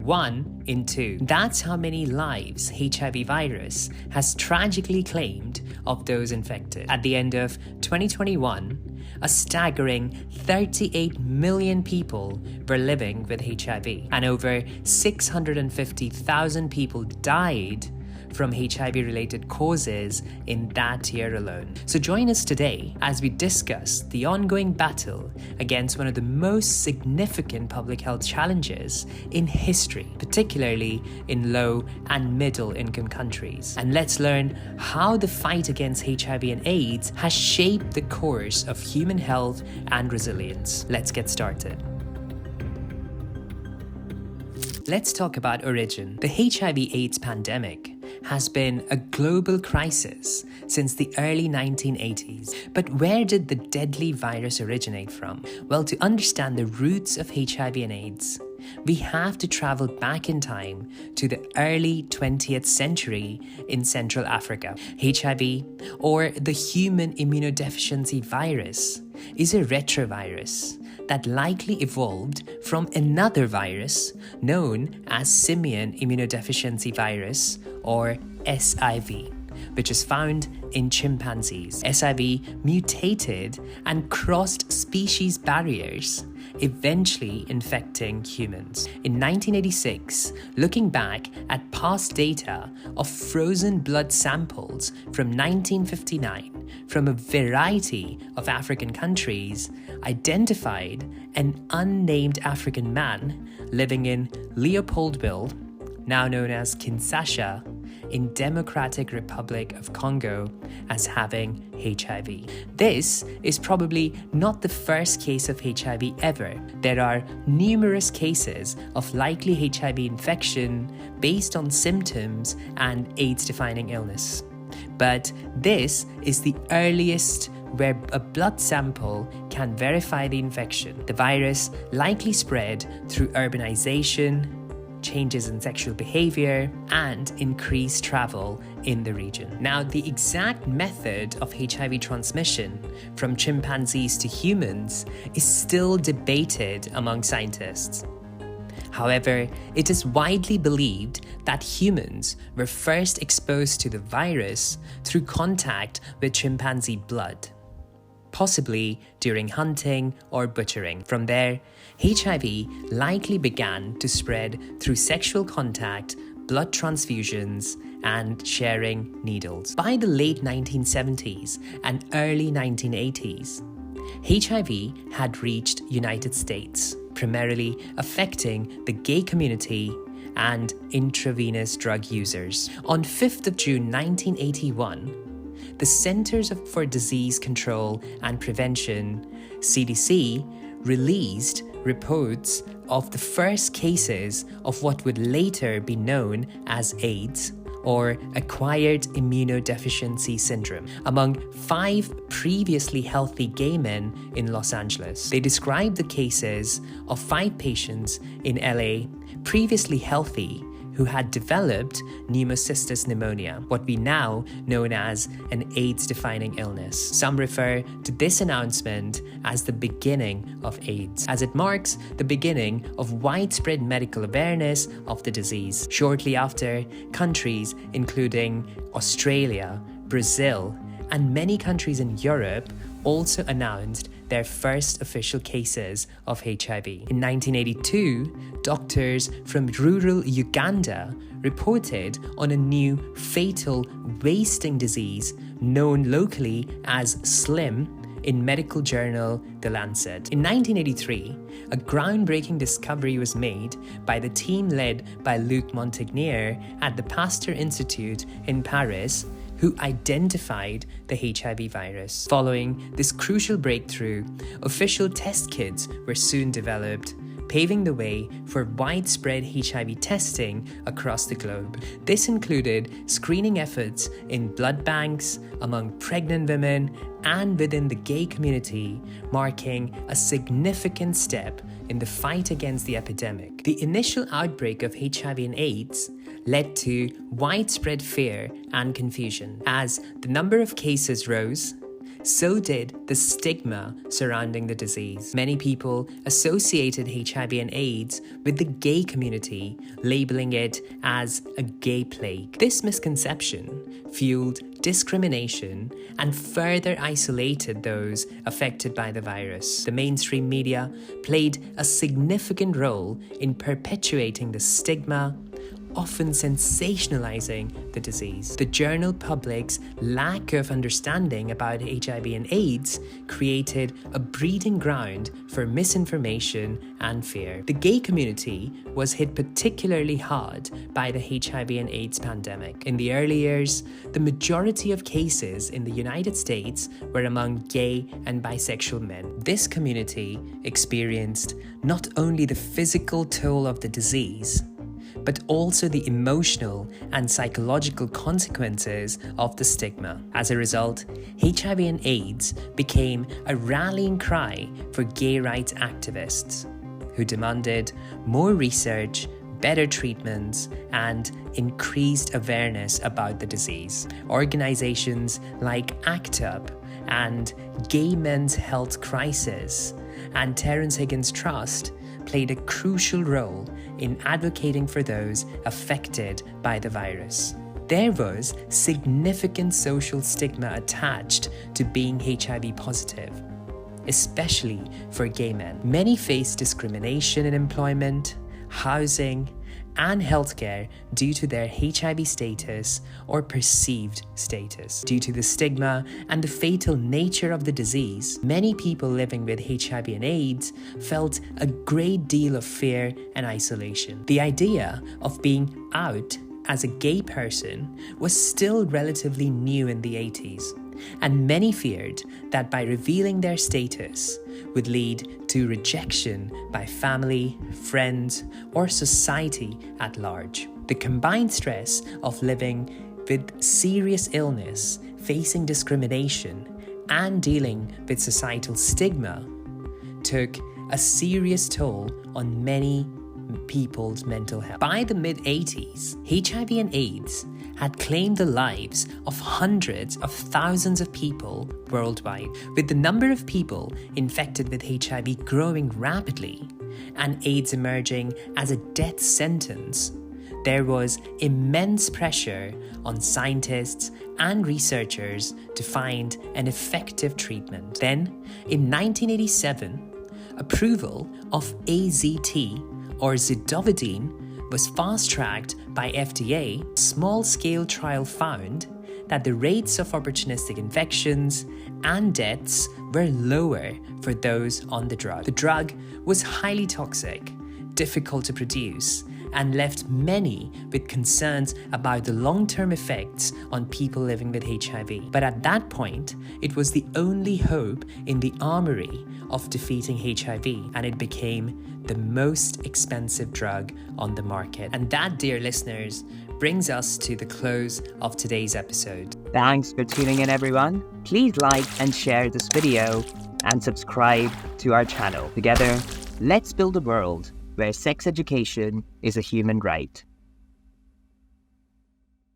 1 in 2. That's how many lives HIV virus has tragically claimed of those infected. At the end of 2021, a staggering 38 million people were living with HIV, and over 650,000 people died from HIV-related causes in that year alone. So join us today as we discuss the ongoing battle against one of the most significant public health challenges in history, particularly in low and middle income countries. And let's learn how the fight against HIV and AIDS has shaped the course of human health and resilience. Let's get started. Let's talk about origin. The HIV/AIDS pandemic has been a global crisis since the early 1980s. But where did the deadly virus originate from? Well, to understand the roots of HIV and AIDS, we have to travel back in time to the early 20th century in Central Africa. HIV, or the human immunodeficiency virus, is a retrovirus that likely evolved from another virus known as simian immunodeficiency virus, or SIV, which is found in chimpanzees. SIV mutated and crossed species barriers, eventually infecting humans. In 1986, looking back at past data of frozen blood samples from 1959 from a variety of African countries, identified an unnamed African man living in Leopoldville, now known as Kinshasa, in Democratic Republic of Congo, as having HIV. This is probably not the first case of HIV ever. There are numerous cases of likely HIV infection based on symptoms and AIDS-defining illness. But this is the earliest where a blood sample can verify the infection. The virus likely spread through urbanization, changes in sexual behavior, and increased travel in the region. Now, the exact method of HIV transmission from chimpanzees to humans is still debated among scientists. However, it is widely believed that humans were first exposed to the virus through contact with chimpanzee blood, possibly during hunting or butchering. From there, HIV likely began to spread through sexual contact, blood transfusions, and sharing needles. By the late 1970s and early 1980s, HIV had reached United States, primarily affecting the gay community and intravenous drug users. On 5th of June 1981, the Centers for Disease Control and Prevention, CDC, released reports of the first cases of what would later be known as AIDS, or acquired immunodeficiency syndrome, among 5 previously healthy gay men in Los Angeles. They described the cases of 5 patients in LA, previously healthy, who had developed pneumocystis pneumonia, what we now know as an AIDS-defining illness. Some refer to this announcement as the beginning of AIDS, as it marks the beginning of widespread medical awareness of the disease. Shortly after, countries including Australia, Brazil, and many countries in Europe also announced their first official cases of HIV. In 1982, doctors from rural Uganda reported on a new fatal wasting disease known locally as SLIM in medical journal The Lancet. In 1983, a groundbreaking discovery was made by the team led by Luc Montagnier at the Pasteur Institute in Paris, who identified the HIV virus. Following this crucial breakthrough, official test kits were soon developed, paving the way for widespread HIV testing across the globe. This included screening efforts in blood banks, among pregnant women, and within the gay community, marking a significant step in the fight against the epidemic. The initial outbreak of HIV and AIDS led to widespread fear and confusion. As the number of cases rose, so did the stigma surrounding the disease. Many people associated HIV and AIDS with the gay community, labeling it as a gay plague. This misconception fueled discrimination and further isolated those affected by the virus. The mainstream media played a significant role in perpetuating the stigma, often sensationalizing the disease. The general public's lack of understanding about HIV and AIDS created a breeding ground for misinformation and fear. The gay community was hit particularly hard by the HIV and AIDS pandemic. In the early years, the majority of cases in the United States were among gay and bisexual men. This community experienced not only the physical toll of the disease, but also the emotional and psychological consequences of the stigma. As a result, HIV and AIDS became a rallying cry for gay rights activists who demanded more research, better treatments, and increased awareness about the disease. Organizations like ACT UP and Gay Men's Health Crisis and Terence Higgins Trust played a crucial role in advocating for those affected by the virus. There was significant social stigma attached to being HIV positive, especially for gay men. Many faced discrimination in employment, housing, and healthcare due to their HIV status or perceived status. Due to the stigma and the fatal nature of the disease, many people living with HIV and AIDS felt a great deal of fear and isolation. The idea of being out as a gay person was still relatively new in the 80s, and many feared that by revealing their status would lead to rejection by family, friends, or society at large. The combined stress of living with serious illness, facing discrimination, and dealing with societal stigma took a serious toll on many people's mental health. By the mid-80s, HIV and AIDS had claimed the lives of hundreds of thousands of people worldwide. With the number of people infected with HIV growing rapidly and AIDS emerging as a death sentence, there was immense pressure on scientists and researchers to find an effective treatment. Then, in 1987, approval of AZT or zidovudine was fast-tracked by FDA. A small-scale trial found that the rates of opportunistic infections and deaths were lower for those on the drug. The drug was highly toxic, difficult to produce, and left many with concerns about the long-term effects on people living with HIV. But at that point, it was the only hope in the armory of defeating HIV, and it became the most expensive drug on the market. And that, dear listeners, brings us to the close of today's episode. Thanks for tuning in, everyone. Please like and share this video and subscribe to our channel. Together, let's build a world where sex education is a human right.